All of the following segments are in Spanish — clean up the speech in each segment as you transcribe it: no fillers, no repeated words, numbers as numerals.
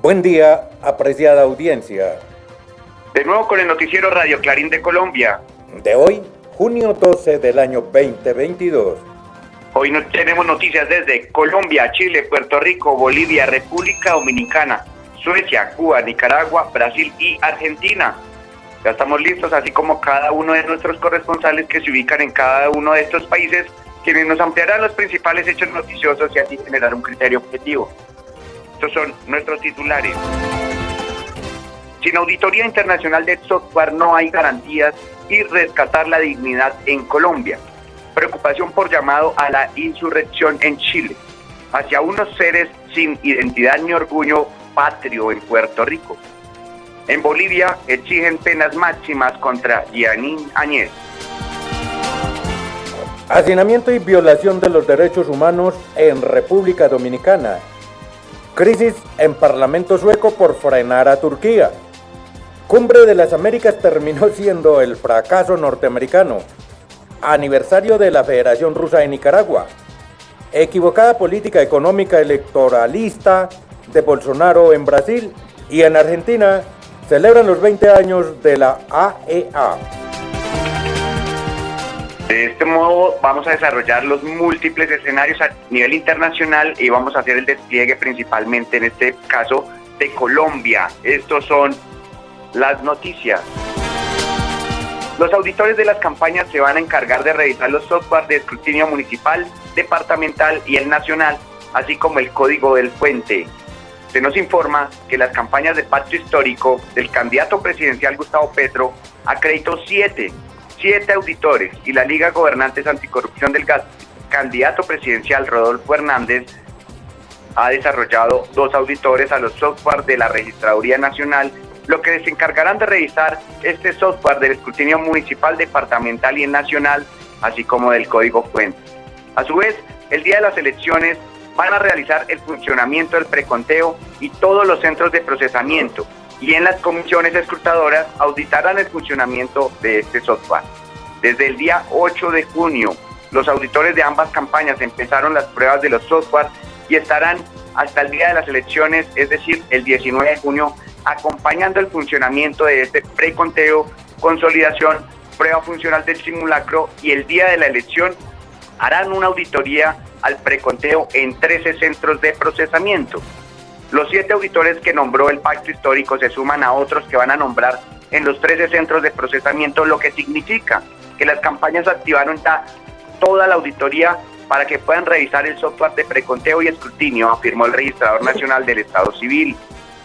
Buen día, apreciada audiencia. De nuevo con el noticiero Radio Clarín de Colombia. De hoy, junio 12 del año 2022. Hoy tenemos noticias desde Colombia, Chile, Puerto Rico, Bolivia, República Dominicana, Suecia, Cuba, Nicaragua, Brasil y Argentina. Ya estamos listos, así como cada uno de nuestros corresponsales que se ubican en cada uno de estos países, quienes nos ampliarán los principales hechos noticiosos y así generar un criterio objetivo. Estos son nuestros titulares. Sin auditoría internacional del software no hay garantías y rescatar la dignidad en Colombia. Preocupación por llamado a la insurrección en Chile. Hacia unos seres sin identidad ni orgullo patrio en Puerto Rico. En Bolivia exigen penas máximas contra Jeanine Áñez. Hacinamiento y violación de los derechos humanos en República Dominicana. Crisis en Parlamento sueco por frenar a Turquía. Cumbre de las Américas terminó siendo el fracaso norteamericano. Aniversario de la Federación Rusa de Nicaragua. Equivocada política económica electoralista de Bolsonaro en Brasil. Y en Argentina celebran los 20 años de la AEA. De este modo vamos a desarrollar los múltiples escenarios a nivel internacional y vamos a hacer el despliegue principalmente en este caso de Colombia. Estos son las noticias. Los auditores de las campañas se van a encargar de revisar los softwares de escrutinio municipal, departamental y el nacional, así como el código del fuente. Se nos informa que las campañas de pacto histórico del candidato presidencial Gustavo Petro acreditó siete auditores y la Liga Gobernantes Anticorrupción del candidato presidencial Rodolfo Hernández ha desarrollado 2 auditores a los softwares de la Registraduría Nacional, lo que se encargarán de revisar este software del escrutinio municipal, departamental y el nacional, así como del código fuente. A su vez, el día de las elecciones van a realizar el funcionamiento del preconteo y todos los centros de procesamiento, y en las comisiones escrutadoras auditarán el funcionamiento de este software. Desde el día 8 de junio, los auditores de ambas campañas empezaron las pruebas de los softwares y estarán hasta el día de las elecciones, es decir, el 19 de junio, acompañando el funcionamiento de este preconteo, consolidación, prueba funcional del simulacro, y el día de la elección harán una auditoría al preconteo en 13 centros de procesamiento. Los 7 auditores que nombró el pacto histórico se suman a otros que van a nombrar en los 13 centros de procesamiento, lo que significa que las campañas activaron toda la auditoría para que puedan revisar el software de preconteo y escrutinio, afirmó el registrador nacional del Estado Civil.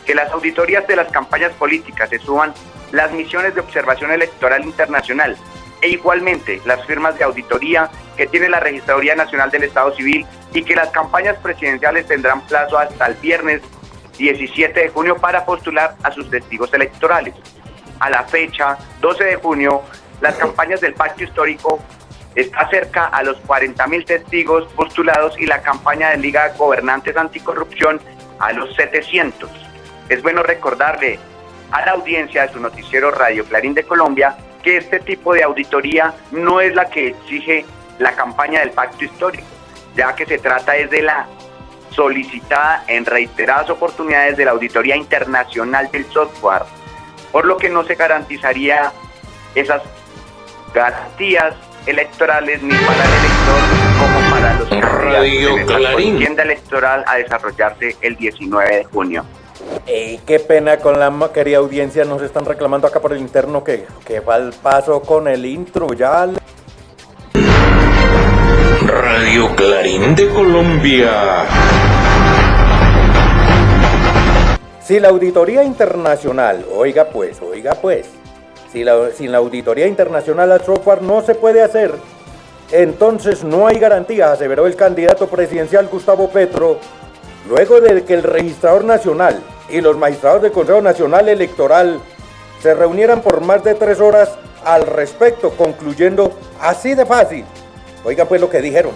Que las auditorías de las campañas políticas se suman las misiones de observación electoral internacional e igualmente las firmas de auditoría que tiene la Registraduría Nacional del Estado Civil, y que las campañas presidenciales tendrán plazo hasta el viernes 17 de junio para postular a sus testigos electorales. A la fecha, 12 de junio, las campañas del pacto histórico está cerca a los 40.000 testigos postulados y la campaña de Liga Gobernantes Anticorrupción a los 700. Es bueno recordarle a la audiencia de su noticiero Radio Clarín de Colombia que este tipo de auditoría no es la que exige la campaña del pacto histórico, ya que se trata es de la solicitada en reiteradas oportunidades de la Auditoría Internacional del Software, por lo que no se garantizaría esas garantías electorales ni para el elector como para los candidatos en esta contienda electoral a desarrollarse el 19 de junio. Qué pena con la querida audiencia, nos están reclamando acá por el interno que va al paso con el intro ya. Radio Clarín de Colombia. Si la auditoría internacional, oiga pues, sin la auditoría internacional al software no se puede hacer, entonces no hay garantía, aseveró el candidato presidencial Gustavo Petro, luego de que el registrador nacional y los magistrados del Consejo Nacional Electoral se reunieran por más de 3 horas al respecto, concluyendo así de fácil. Oigan pues lo que dijeron.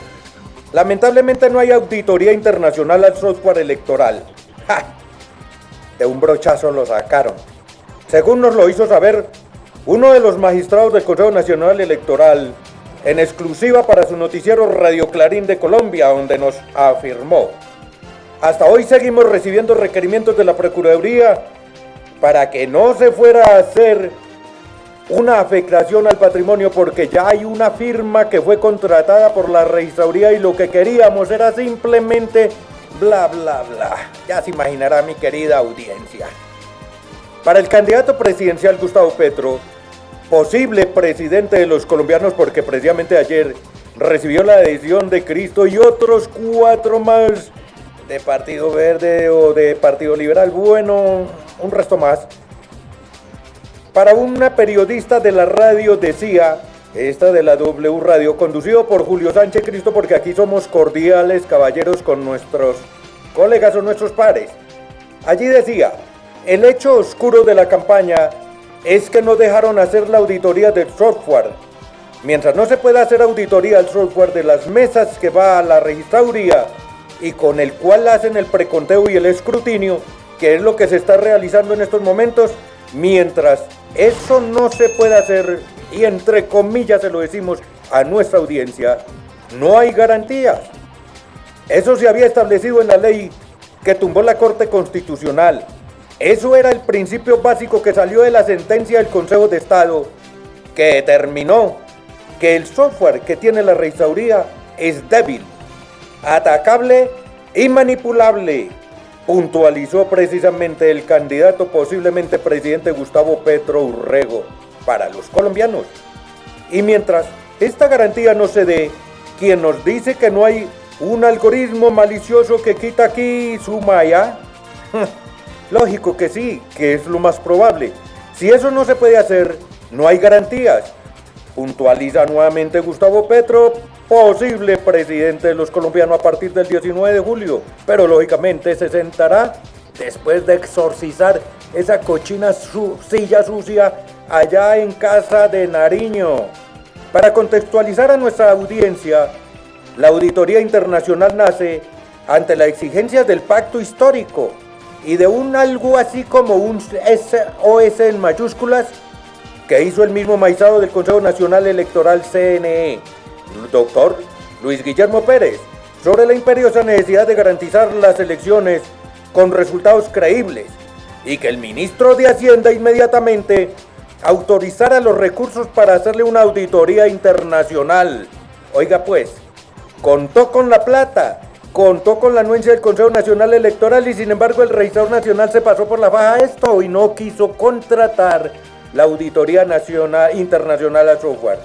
Lamentablemente no hay auditoría internacional al software electoral. ¡Ja! De un brochazo lo sacaron. Según nos lo hizo saber uno de los magistrados del Consejo Nacional Electoral, en exclusiva para su noticiero Radio Clarín de Colombia, donde nos afirmó: Hasta hoy seguimos recibiendo requerimientos de la Procuraduría para que no se fuera a hacer una afectación al patrimonio, porque ya hay una firma que fue contratada por la registraduría y lo que queríamos era simplemente bla bla bla. Ya se imaginará mi querida audiencia. Para el candidato presidencial Gustavo Petro, posible presidente de los colombianos, porque precisamente ayer recibió la adhesión de Cristo y otros 4 más de Partido Verde o de Partido Liberal, bueno, un resto más. Para una periodista de la radio decía, esta de la W Radio, conducido por Julio Sánchez Cristo, porque aquí somos cordiales caballeros con nuestros colegas o nuestros pares. Allí decía, el hecho oscuro de la campaña es que no dejaron hacer la auditoría del software. Mientras no se pueda hacer auditoría al software de las mesas que va a la registraduría y con el cual hacen el preconteo y el escrutinio, que es lo que se está realizando en estos momentos, mientras eso no se puede hacer, y entre comillas se lo decimos a nuestra audiencia, no hay garantías. Eso se había establecido en la ley que tumbó la Corte Constitucional. Eso era el principio básico que salió de la sentencia del Consejo de Estado, que determinó que el software que tiene la registraduría es débil, atacable y manipulable, puntualizó precisamente el candidato posiblemente presidente Gustavo Petro Urrego para los colombianos. Y mientras esta garantía no se dé, quien nos dice que no hay un algoritmo malicioso que quita aquí y suma allá, lógico que sí, que es lo más probable. Si eso no se puede hacer, no hay garantías, puntualiza nuevamente Gustavo Petro, posible presidente de los colombianos a partir del 19 de julio, pero lógicamente se sentará después de exorcizar esa cochina silla sucia allá en casa de Nariño. Para contextualizar a nuestra audiencia, la auditoría internacional nace ante la exigencia del pacto histórico y de un algo así como un SOS en mayúsculas que hizo el mismo maizado del Consejo Nacional Electoral CNE, doctor Luis Guillermo Pérez, sobre la imperiosa necesidad de garantizar las elecciones con resultados creíbles y que el ministro de Hacienda inmediatamente autorizara los recursos para hacerle una auditoría internacional. Oiga pues, contó con la plata, contó con la anuencia del Consejo Nacional Electoral y sin embargo el registrador nacional se pasó por la faja esto y no quiso contratar la auditoría internacional a software.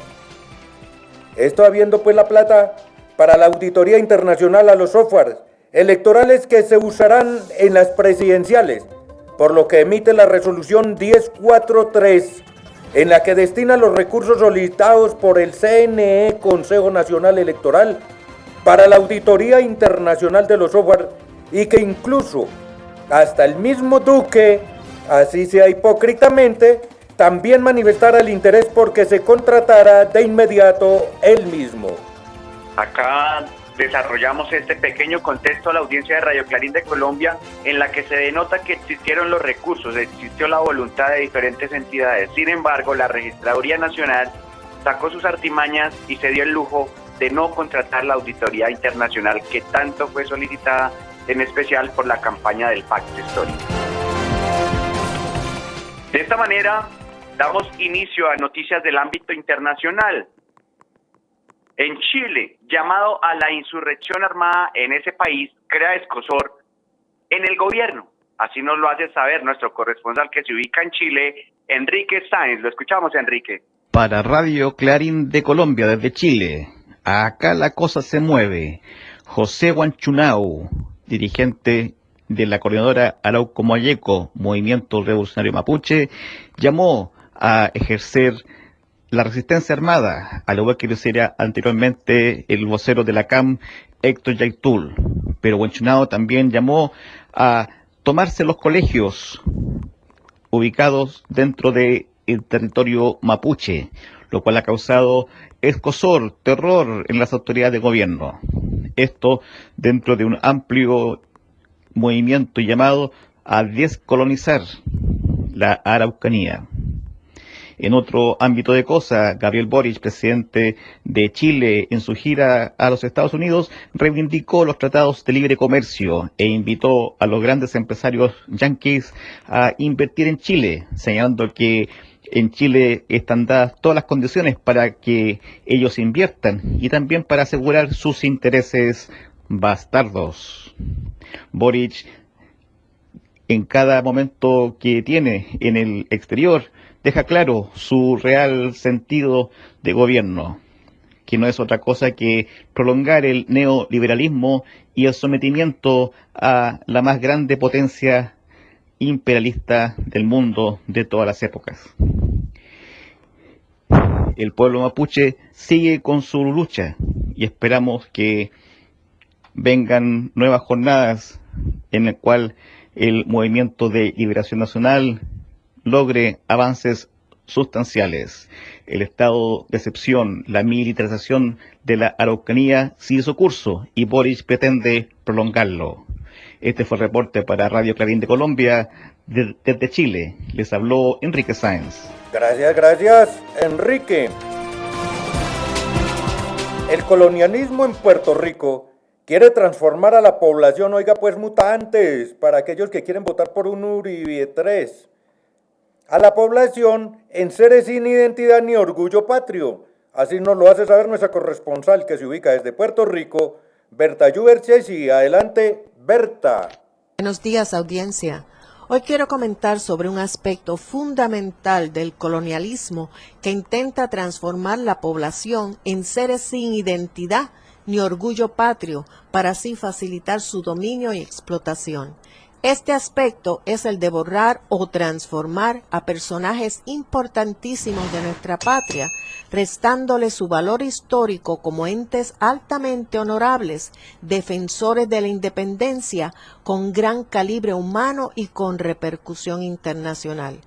Esto habiendo pues la plata para la auditoría internacional a los softwares electorales que se usarán en las presidenciales, por lo que emite la resolución 1043, en la que destina los recursos solicitados por el CNE, Consejo Nacional Electoral, para la auditoría internacional de los software, y que incluso hasta el mismo Duque, así sea hipócritamente, también manifestara el interés porque se contratara de inmediato él mismo. Acá desarrollamos este pequeño contexto a la audiencia de Radio Clarín de Colombia, en la que se denota que existieron los recursos, existió la voluntad de diferentes entidades. Sin embargo, la Registraduría Nacional sacó sus artimañas y se dio el lujo de no contratar la auditoría internacional que tanto fue solicitada, en especial por la campaña del Pacto Histórico. De esta manera, damos inicio a noticias del ámbito internacional. En Chile, llamado a la insurrección armada en ese país, crea escozor en el gobierno. Así nos lo hace saber nuestro corresponsal que se ubica en Chile, Enrique Sáenz. Lo escuchamos, Enrique. Para Radio Clarín de Colombia, desde Chile, acá la cosa se mueve. José Huanchunao, dirigente de la coordinadora Arauco Mayeco, Movimiento Revolucionario Mapuche, llamó a ejercer la resistencia armada, al igual que lo hiciera anteriormente el vocero de la CAM, Héctor Yaitul. Pero Huanchunao también llamó a tomarse los colegios ubicados dentro del territorio mapuche, lo cual ha causado escozor, terror en las autoridades de gobierno. Esto dentro de un amplio movimiento llamado a descolonizar la Araucanía. En otro ámbito de cosas, Gabriel Boric, presidente de Chile, en su gira a los Estados Unidos, reivindicó los tratados de libre comercio e invitó a los grandes empresarios yanquis a invertir en Chile, señalando que en Chile están dadas todas las condiciones para que ellos inviertan y también para asegurar sus intereses bastardos. Boric, en cada momento que tiene en el exterior, deja claro su real sentido de gobierno, que no es otra cosa que prolongar el neoliberalismo y el sometimiento a la más grande potencia imperialista del mundo de todas las épocas. El pueblo mapuche sigue con su lucha y esperamos que vengan nuevas jornadas en el cual el movimiento de liberación nacional logre avances sustanciales. El estado de excepción, la militarización de la Araucanía sigue su curso y Boric pretende prolongarlo. Este fue el reporte para Radio Clarín de Colombia desde Chile. Les habló Enrique Sáenz. Gracias, Enrique. El colonialismo en Puerto Rico quiere transformar a la población, oiga pues mutantes, para aquellos que quieren votar por un Uribe 3, a la población en seres sin identidad ni orgullo patrio. Así nos lo hace saber nuestra corresponsal que se ubica desde Puerto Rico, Berta Lluberchesi. Adelante, Berta. Buenos días, audiencia. Hoy quiero comentar sobre un aspecto fundamental del colonialismo que intenta transformar la población en seres sin identidad ni orgullo patrio para así facilitar su dominio y explotación. Este aspecto es el de borrar o transformar a personajes importantísimos de nuestra patria, restándole su valor histórico como entes altamente honorables, defensores de la independencia, con gran calibre humano y con repercusión internacional.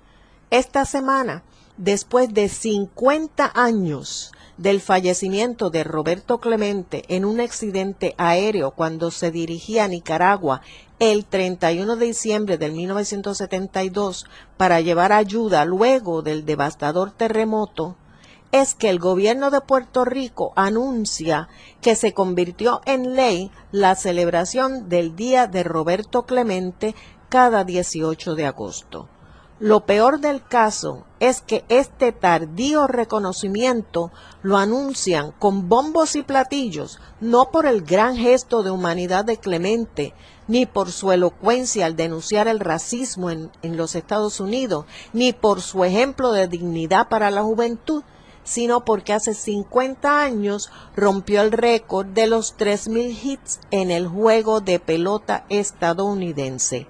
Esta semana, después de 50 años del fallecimiento de Roberto Clemente en un accidente aéreo cuando se dirigía a Nicaragua el 31 de diciembre de 1972 para llevar ayuda luego del devastador terremoto, es que el gobierno de Puerto Rico anuncia que se convirtió en ley la celebración del Día de Roberto Clemente cada 18 de agosto. Lo peor del caso es que este tardío reconocimiento lo anuncian con bombos y platillos, no por el gran gesto de humanidad de Clemente, ni por su elocuencia al denunciar el racismo en los Estados Unidos, ni por su ejemplo de dignidad para la juventud, sino porque hace 50 años rompió el récord de los 3.000 hits en el juego de pelota estadounidense.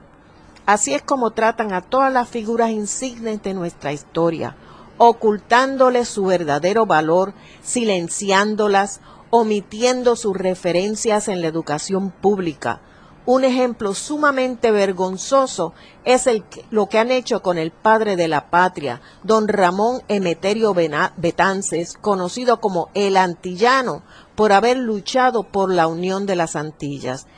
Así es como tratan a todas las figuras insignes de nuestra historia, ocultándoles su verdadero valor, silenciándolas, omitiendo sus referencias en la educación pública. Un ejemplo sumamente vergonzoso es lo que han hecho con el padre de la patria, don Ramón Emeterio Betances, conocido como el Antillano, por haber luchado por la unión de las Antillas.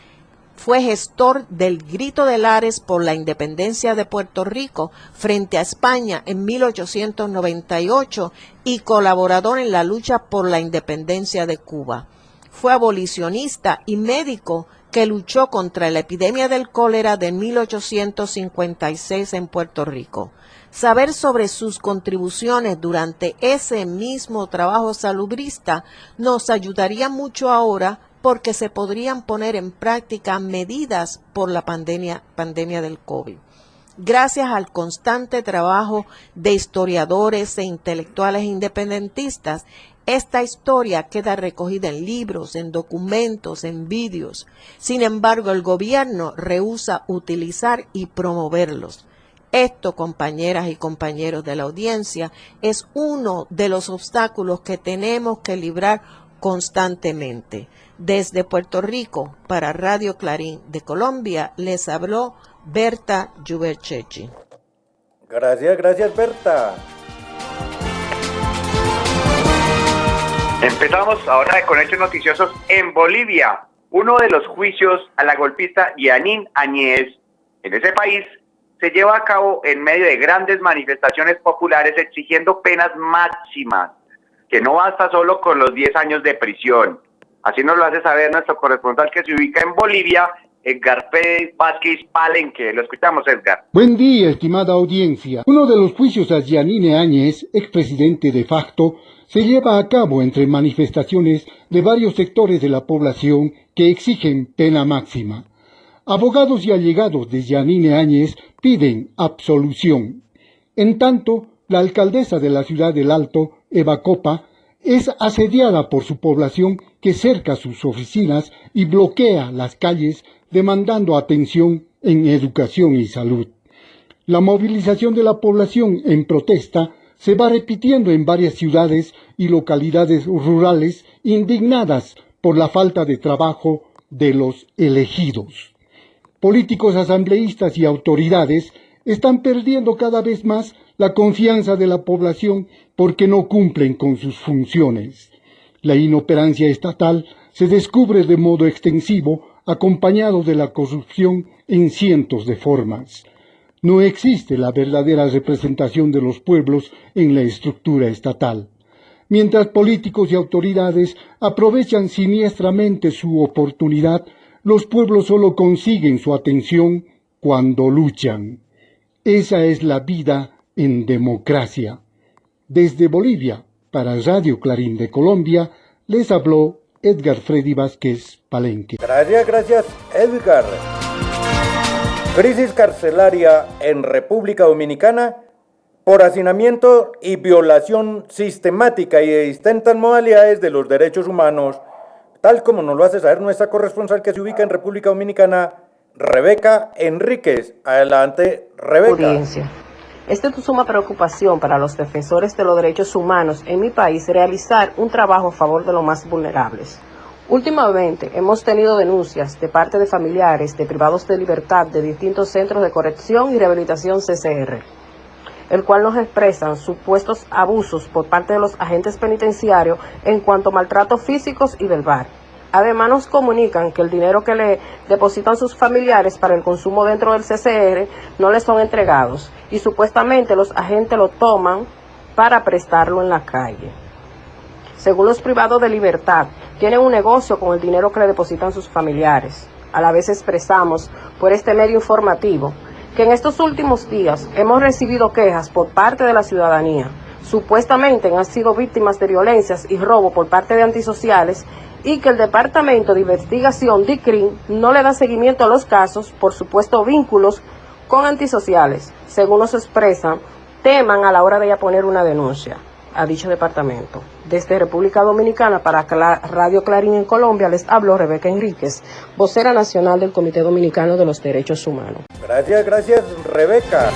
Fue gestor del Grito de Lares por la independencia de Puerto Rico frente a España en 1898 y colaborador en la lucha por la independencia de Cuba. Fue abolicionista y médico que luchó contra la epidemia del cólera de 1856 en Puerto Rico. Saber sobre sus contribuciones durante ese mismo trabajo salubrista nos ayudaría mucho ahora, porque se podrían poner en práctica medidas por la pandemia del COVID. Gracias al constante trabajo de historiadores e intelectuales independentistas, esta historia queda recogida en libros, en documentos, en vídeos. Sin embargo, el gobierno rehúsa utilizar y promoverlos. Esto, compañeras y compañeros de la audiencia, es uno de los obstáculos que tenemos que librar constantemente. Desde Puerto Rico, para Radio Clarín de Colombia, les habló Berta Lluberchesi. Gracias, Berta. Empezamos ahora con hechos noticiosos en Bolivia. Uno de los juicios a la golpista Yanín Áñez en ese país se lleva a cabo en medio de grandes manifestaciones populares exigiendo penas máximas, que no basta solo con los 10 años de prisión. Así nos lo hace saber nuestro corresponsal que se ubica en Bolivia, Edgar Pérez Vázquez Palenque. Lo escuchamos, Edgar. Buen día, estimada audiencia. Uno de los juicios a Yanine Áñez, expresidente de facto, se lleva a cabo entre manifestaciones de varios sectores de la población que exigen pena máxima. Abogados y allegados de Yanine Áñez piden absolución. En tanto, la alcaldesa de la ciudad del Alto, Eva Copa, es asediada por su población que cerca sus oficinas y bloquea las calles demandando atención en educación y salud. La movilización de la población en protesta se va repitiendo en varias ciudades y localidades rurales indignadas por la falta de trabajo de los elegidos. Políticos asambleístas y autoridades están perdiendo cada vez más la confianza de la población porque no cumplen con sus funciones. La inoperancia estatal se descubre de modo extensivo, acompañado de la corrupción en cientos de formas. No existe la verdadera representación de los pueblos en la estructura estatal. Mientras políticos y autoridades aprovechan siniestramente su oportunidad, los pueblos solo consiguen su atención cuando luchan. Esa es la vida en democracia. Desde Bolivia, para Radio Clarín de Colombia, les habló Edgar Freddy Vázquez Palenque. Gracias, Edgar. Crisis carcelaria en República Dominicana por hacinamiento y violación sistemática y de distintas modalidades de los derechos humanos, tal como nos lo hace saber nuestra corresponsal que se ubica en República Dominicana, Rebeca Enríquez. Adelante, Rebeca. Audiencia. Es de suma preocupación para los defensores de los derechos humanos en mi país realizar un trabajo a favor de los más vulnerables. Últimamente hemos tenido denuncias de parte de familiares de privados de libertad de distintos centros de corrección y rehabilitación CCR, el cual nos expresan supuestos abusos por parte de los agentes penitenciarios en cuanto a maltratos físicos y verbal. Además nos comunican que el dinero que le depositan sus familiares para el consumo dentro del CCR no les son entregados y supuestamente los agentes lo toman para prestarlo en la calle. Según los privados de libertad, tienen un negocio con el dinero que le depositan sus familiares. A la vez expresamos por este medio informativo que en estos últimos días hemos recibido quejas por parte de la ciudadanía. Supuestamente han sido víctimas de violencias y robo por parte de antisociales y que el Departamento de Investigación DICRIM no le da seguimiento a los casos por supuestos vínculos con antisociales. Según nos expresan, teman a la hora de ya poner una denuncia a dicho departamento. Desde República Dominicana para Radio Clarín en Colombia les habló Rebeca Enríquez, vocera nacional del Comité Dominicano de los Derechos Humanos. Gracias, Rebeca.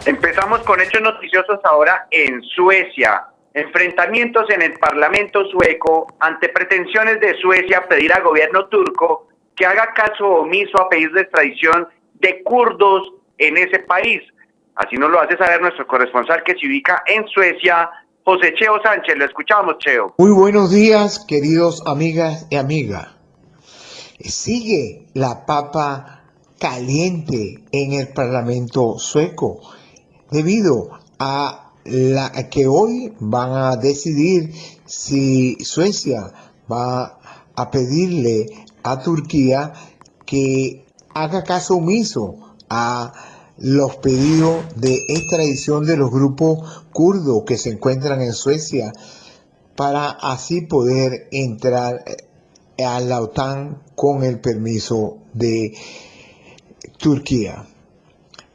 Empezamos con hechos noticiosos ahora en Suecia. Enfrentamientos en el Parlamento sueco ante pretensiones de Suecia a pedir al gobierno turco que haga caso omiso a pedidos de extradición de kurdos en ese país. Así nos lo hace saber nuestro corresponsal que se ubica en Suecia, José Cheo Sánchez. Lo escuchamos, Cheo. Muy buenos días, queridos amigas y amigas. Sigue la papa caliente en el Parlamento sueco debido a que hoy van a decidir si Suecia va a pedirle a Turquía que haga caso omiso a los pedidos de extradición de los grupos kurdos que se encuentran en Suecia para así poder entrar a la OTAN con el permiso de Turquía.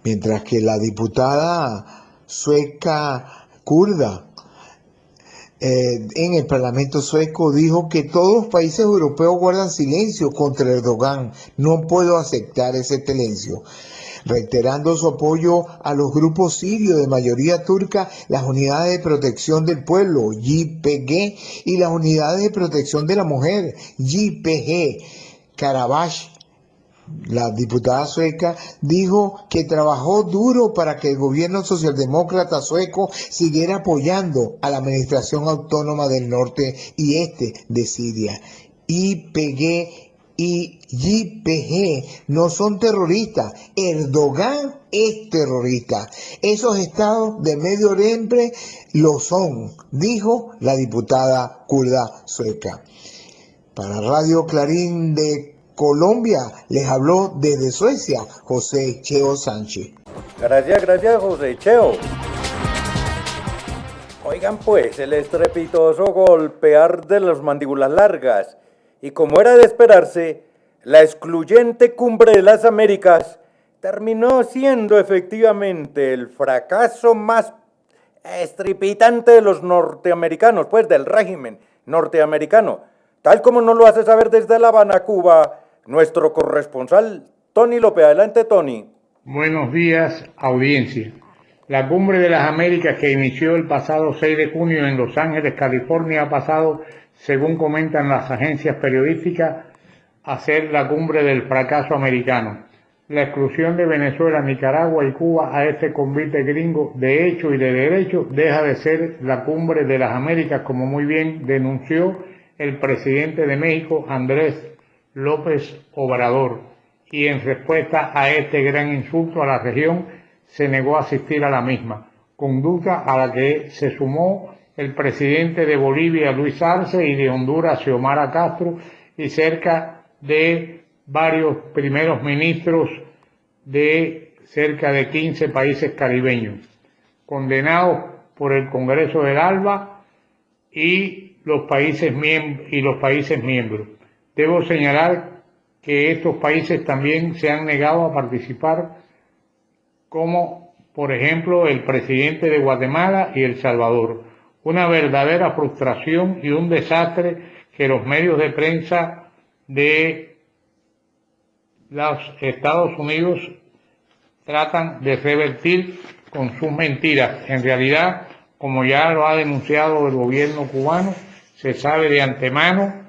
Mientras que la diputada sueca kurda en el Parlamento sueco dijo que todos los países europeos guardan silencio contra Erdogan. No puedo aceptar ese silencio. Reiterando su apoyo a los grupos sirios de mayoría turca, las unidades de protección del pueblo, YPG, y las unidades de protección de la mujer, YPG. Karabach, la diputada sueca, dijo que trabajó duro para que el gobierno socialdemócrata sueco siguiera apoyando a la administración autónoma del norte y este de Siria. YPG y YPG no son terroristas. Erdogan es terrorista. Esos estados de Medio Oriente lo son, dijo la diputada kurda sueca. Para Radio Clarín de Colombia les habló desde Suecia José Cheo Sánchez. Gracias, José Cheo. Oigan pues, el estrepitoso golpear de las mandíbulas largas. Y como era de esperarse, la excluyente Cumbre de las Américas terminó siendo efectivamente el fracaso más estripitante de los norteamericanos, pues del régimen norteamericano, tal como nos lo hace saber desde La Habana, Cuba, nuestro corresponsal Tony López. Adelante, Tony. Buenos días, audiencia. La Cumbre de las Américas que inició el pasado 6 de junio en Los Ángeles, California, ha pasado, según comentan las agencias periodísticas, a ser la cumbre del fracaso americano. La exclusión de Venezuela, Nicaragua y Cuba a este convite gringo de hecho y de derecho deja de ser la Cumbre de las Américas, como muy bien denunció el presidente de México, Andrés López Obrador, y en respuesta a este gran insulto a la región se negó a asistir a la misma, conducta a la que se sumó el presidente de Bolivia, Luis Arce, y de Honduras, Xiomara Castro, y cerca de varios primeros ministros de cerca de 15 países caribeños, condenados por el Congreso del ALBA y los países miembros. Debo señalar que estos países también se han negado a participar, como por ejemplo el presidente de Guatemala y El Salvador. Una verdadera frustración y un desastre que los medios de prensa de los Estados Unidos tratan de revertir con sus mentiras. En realidad, como ya lo ha denunciado el gobierno cubano, se sabe de antemano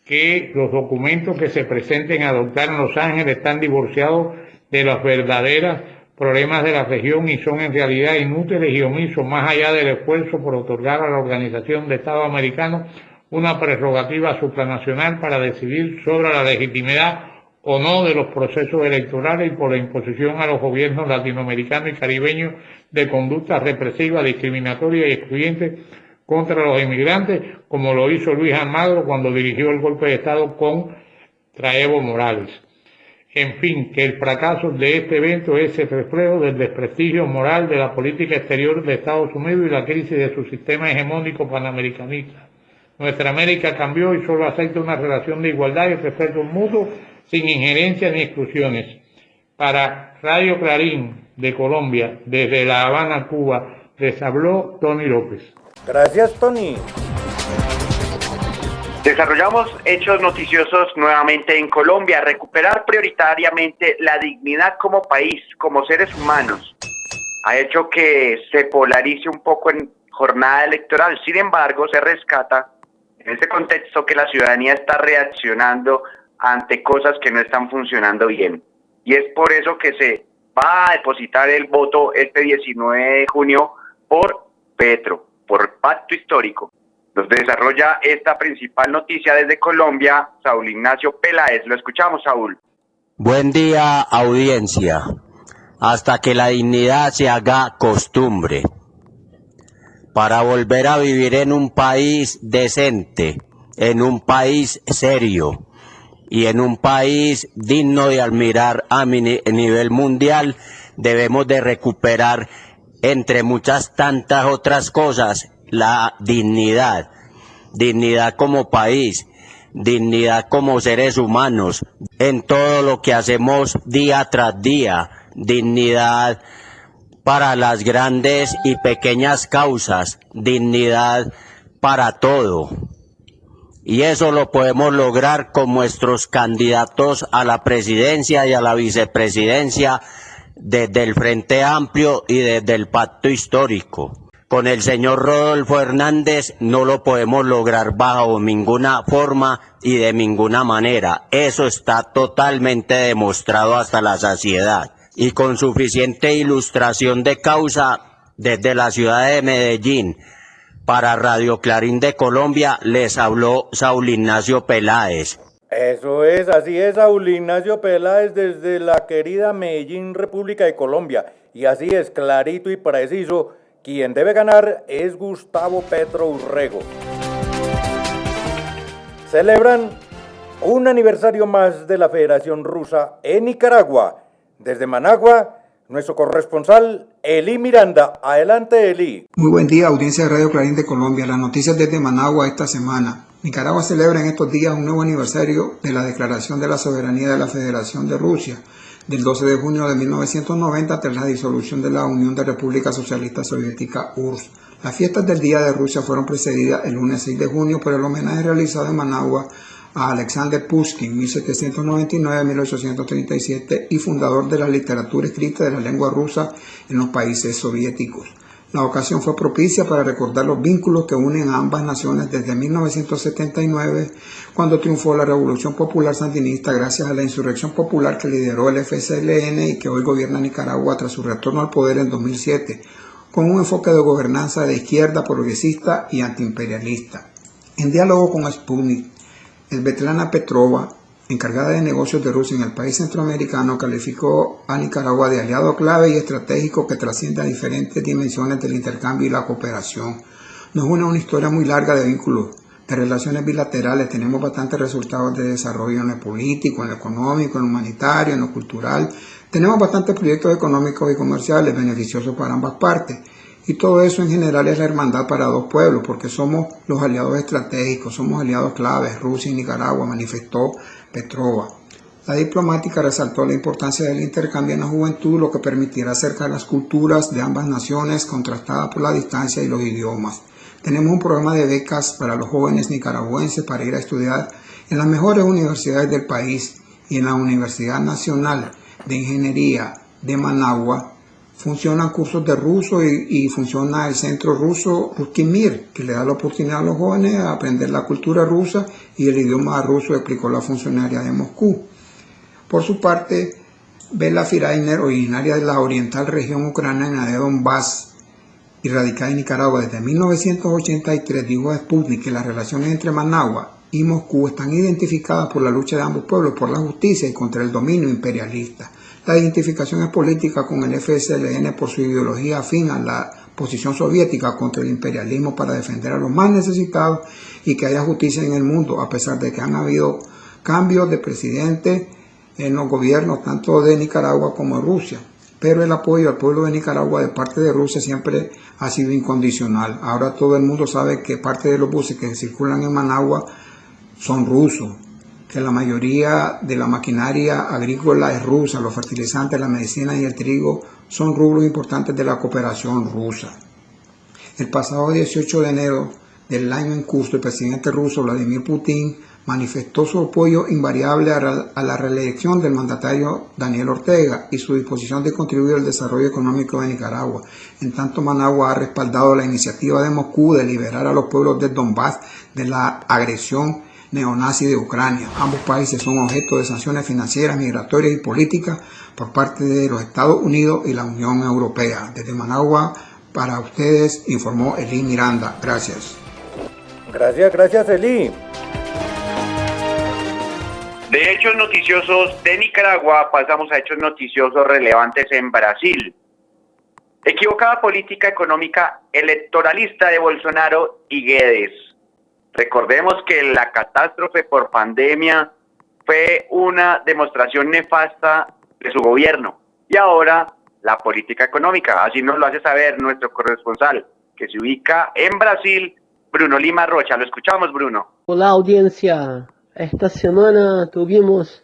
que los documentos que se presenten a adoptar en Los Ángeles están divorciados de los verdaderos problemas de la región y son en realidad inútiles y omisos, más allá del esfuerzo por otorgar a la Organización de Estados Americanos una prerrogativa supranacional para decidir sobre la legitimidad o no de los procesos electorales y por la imposición a los gobiernos latinoamericanos y caribeños de conductas represivas, discriminatorias y excluyentes contra los inmigrantes, como lo hizo Luis Almagro cuando dirigió el golpe de Estado contra Evo Morales. En fin, que el fracaso de este evento es el reflejo del desprestigio moral de la política exterior de Estados Unidos y la crisis de su sistema hegemónico panamericanista. Nuestra América cambió y solo acepta una relación de igualdad y respeto mutuo, sin injerencias ni exclusiones. Para Radio Clarín de Colombia, desde La Habana, Cuba, les habló Tony López. Gracias, Tony. Desarrollamos hechos noticiosos nuevamente en Colombia. Recuperar prioritariamente la dignidad como país, como seres humanos, ha hecho que se polarice un poco en jornada electoral. Sin embargo, se rescata en ese contexto que la ciudadanía está reaccionando ante cosas que no están funcionando bien. Y es por eso que se va a depositar el voto este 19 de junio por Petro, por pacto histórico. Nos desarrolla esta principal noticia desde Colombia, Saúl Ignacio Peláez. Lo escuchamos, Saúl. Buen día, audiencia. Hasta que la dignidad se haga costumbre. Para volver a vivir en un país decente, en un país serio y en un país digno de admirar a nivel mundial, debemos de recuperar, entre muchas tantas otras cosas, la dignidad. Dignidad como país, dignidad como seres humanos, en todo lo que hacemos día tras día, dignidad para las grandes y pequeñas causas, dignidad para todo. Y eso lo podemos lograr con nuestros candidatos a la presidencia y a la vicepresidencia desde el Frente Amplio y desde el Pacto Histórico. Con el señor Rodolfo Hernández no lo podemos lograr bajo ninguna forma y de ninguna manera. Eso está totalmente demostrado hasta la saciedad. Y con suficiente ilustración de causa, desde la ciudad de Medellín, para Radio Clarín de Colombia, les habló Saúl Ignacio Peláez. Eso es, así es, Saúl Ignacio Peláez desde la querida Medellín, República de Colombia. Y así es, clarito y preciso, quien debe ganar es Gustavo Petro Urrego. Celebran un aniversario más de la Federación Rusa en Nicaragua. Desde Managua, nuestro corresponsal Eli Miranda. Adelante, Eli. Muy buen día, audiencia de Radio Clarín de Colombia. Las noticias desde Managua esta semana. Nicaragua celebra en estos días un nuevo aniversario de la declaración de la soberanía de la Federación de Rusia, del 12 de junio de 1990 tras la disolución de la Unión de Repúblicas Socialistas Soviéticas URSS. Las fiestas del Día de Rusia fueron precedidas el lunes 6 de junio por el homenaje realizado en Managua a Alexander Pushkin, 1799-1837, y fundador de la literatura escrita de la lengua rusa en los países soviéticos. La ocasión fue propicia para recordar los vínculos que unen a ambas naciones desde 1979, cuando triunfó la Revolución Popular Sandinista gracias a la insurrección popular que lideró el FSLN y que hoy gobierna Nicaragua tras su retorno al poder en 2007, con un enfoque de gobernanza de izquierda, progresista y antiimperialista. En diálogo con Sputnik, Svetlana Petrova, encargada de negocios de Rusia en el país centroamericano, calificó a Nicaragua de aliado clave y estratégico que trasciende a diferentes dimensiones del intercambio y la cooperación. Nos une una historia muy larga de vínculos, de relaciones bilaterales. Tenemos bastantes resultados de desarrollo en lo político, en lo económico, en lo humanitario, en lo cultural. Tenemos bastantes proyectos económicos y comerciales beneficiosos para ambas partes. Y todo eso en general es la hermandad para dos pueblos, porque somos los aliados estratégicos, somos aliados claves, Rusia y Nicaragua, manifestó Petrova. La diplomática resaltó la importancia del intercambio en la juventud, lo que permitirá acercar las culturas de ambas naciones, contrastada por la distancia y los idiomas. Tenemos un programa de becas para los jóvenes nicaragüenses para ir a estudiar en las mejores universidades del país, y en la Universidad Nacional de Ingeniería de Managua funcionan cursos de ruso y funciona el centro ruso Ruskimir, que le da la oportunidad a los jóvenes a aprender la cultura rusa y el idioma ruso, explicó la funcionaria de Moscú. Por su parte, Bela Firainer, originaria de la oriental región ucraniana de Donbass y radicada en Nicaragua desde 1983, dijo a Sputnik que las relaciones entre Managua y Moscú están identificadas por la lucha de ambos pueblos por la justicia y contra el dominio imperialista. La identificación es política con el FSLN por su ideología afín a la posición soviética contra el imperialismo para defender a los más necesitados y que haya justicia en el mundo, a pesar de que han habido cambios de presidente en los gobiernos tanto de Nicaragua como de Rusia. Pero el apoyo al pueblo de Nicaragua de parte de Rusia siempre ha sido incondicional. Ahora todo el mundo sabe que parte de los buses que circulan en Managua son rusos, que la mayoría de la maquinaria agrícola es rusa, los fertilizantes, la medicina y el trigo son rubros importantes de la cooperación rusa. El pasado 18 de enero del año en curso, el presidente ruso Vladimir Putin manifestó su apoyo invariable a la reelección del mandatario Daniel Ortega y su disposición de contribuir al desarrollo económico de Nicaragua. En tanto, Managua ha respaldado la iniciativa de Moscú de liberar a los pueblos de Donbass de la agresión neonazi de Ucrania. Ambos países son objeto de sanciones financieras, migratorias y políticas por parte de los Estados Unidos y la Unión Europea. Desde Managua, para ustedes, informó Eli Miranda. Gracias. Gracias, Eli. De hechos noticiosos de Nicaragua pasamos a hechos noticiosos relevantes en Brasil. Equivocada política económica electoralista de Bolsonaro y Guedes. Recordemos que la catástrofe por pandemia fue una demostración nefasta de su gobierno. Y ahora la política económica, así nos lo hace saber nuestro corresponsal, que se ubica en Brasil, Bruno Lima Rocha. Lo escuchamos, Bruno. Hola, audiencia. Esta semana tuvimos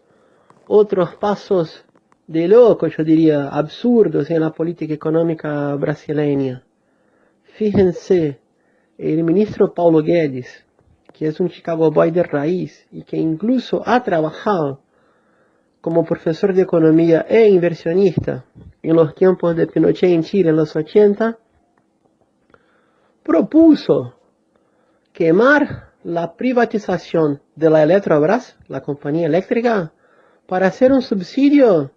otros pasos de loco, yo diría, absurdos en la política económica brasileña. Fíjense, el ministro Paulo Guedes, que es un Chicago Boy de raíz y que incluso ha trabajado como profesor de economía e inversionista en los tiempos de Pinochet en Chile en los 80, propuso quemar la privatización de la Eletrobras, la compañía eléctrica, para hacer un subsidio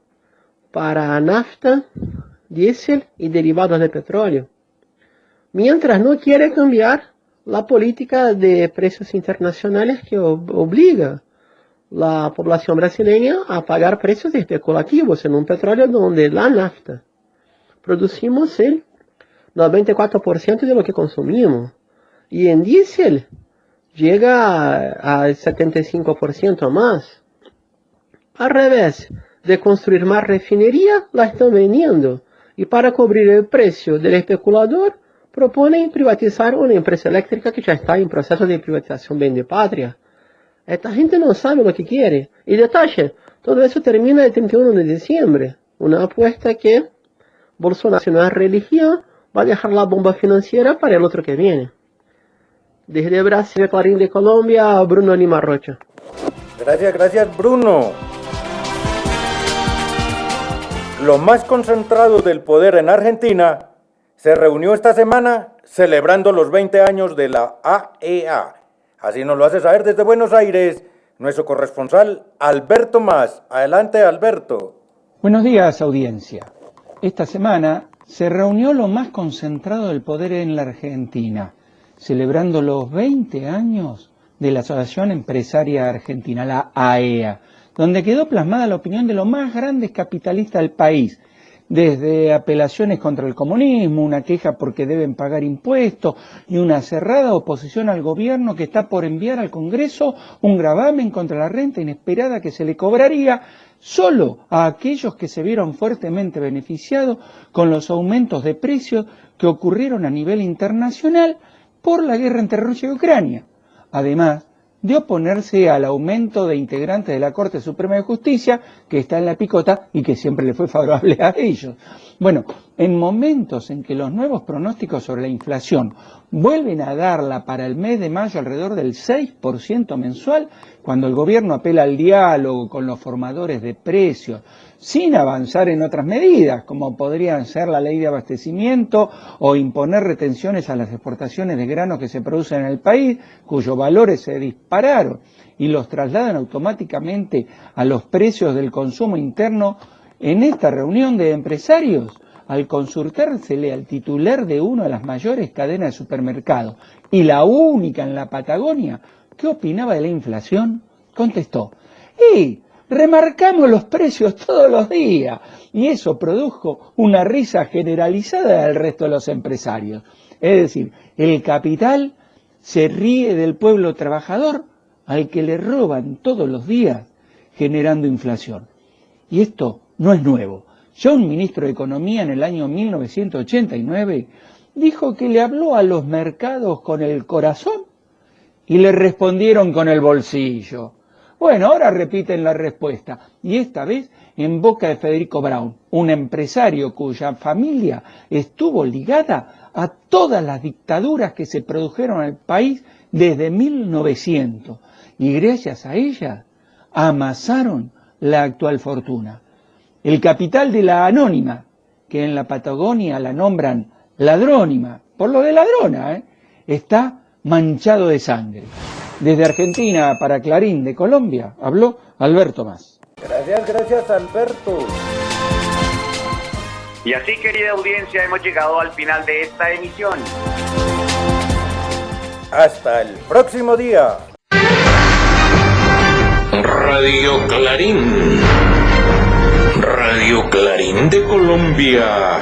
para nafta, diésel y derivados de petróleo, mientras no quiere cambiar la política de precios internacionales que obliga la población brasileña a pagar precios especulativos en un petróleo donde la nafta producimos el 94% de lo que consumimos. Y en diésel llega al 75% más. Al revés, de construir más refinería, la están vendiendo. Y para cubrir el precio del especulador, proponen privatizar una empresa eléctrica que ya está en proceso de privatización bien de patria. Esta gente no sabe lo que quiere. Y detalle, todo eso termina el 31 de diciembre. Una apuesta que Bolsonaro, si no es religión, va a dejar la bomba financiera para el otro que viene. Desde Brasil, Clarín de Colombia, Bruno Lima Rocha. Gracias, Bruno. Lo más concentrado del poder en Argentina se reunió esta semana celebrando los 20 años de la AEA. Así nos lo hace saber desde Buenos Aires nuestro corresponsal Alberto Mas. Adelante, Alberto. Buenos días, audiencia. Esta semana se reunió lo más concentrado del poder en la Argentina, celebrando los 20 años de la Asociación Empresaria Argentina, la AEA, donde quedó plasmada la opinión de los más grandes capitalistas del país, desde apelaciones contra el comunismo, una queja porque deben pagar impuestos y una cerrada oposición al gobierno que está por enviar al Congreso un gravamen contra la renta inesperada que se le cobraría solo a aquellos que se vieron fuertemente beneficiados con los aumentos de precios que ocurrieron a nivel internacional por la guerra entre Rusia y Ucrania, además de oponerse al aumento de integrantes de la Corte Suprema de Justicia, que está en la picota y que siempre le fue favorable a ellos. Bueno, en momentos en que los nuevos pronósticos sobre la inflación vuelven a darla para el mes de mayo alrededor del 6% mensual, cuando el gobierno apela al diálogo con los formadores de precios, sin avanzar en otras medidas, como podrían ser la ley de abastecimiento o imponer retenciones a las exportaciones de granos que se producen en el país, cuyos valores se dispararon y los trasladan automáticamente a los precios del consumo interno. En esta reunión de empresarios, al consultársele al titular de una de las mayores cadenas de supermercados y la única en la Patagonia, ¿qué opinaba de la inflación? Contestó: remarcamos los precios todos los días. Y eso produjo una risa generalizada del resto de los empresarios. Es decir, el capital se ríe del pueblo trabajador al que le roban todos los días generando inflación. Y esto no es nuevo. Ya un ministro de Economía en el año 1989 dijo que le habló a los mercados con el corazón y le respondieron con el bolsillo. Bueno, ahora repiten la respuesta, y esta vez en boca de Federico Braun, un empresario cuya familia estuvo ligada a todas las dictaduras que se produjeron en el país desde 1900, y gracias a ella amasaron la actual fortuna. El capital de la anónima, que en la Patagonia la nombran ladrónima, por lo de ladrona, está manchado de sangre. Desde Argentina para Clarín de Colombia, habló Alberto Mas. Gracias, Alberto. Y así, querida audiencia, hemos llegado al final de esta emisión. Hasta el próximo día. Radio Clarín. Radio Clarín de Colombia.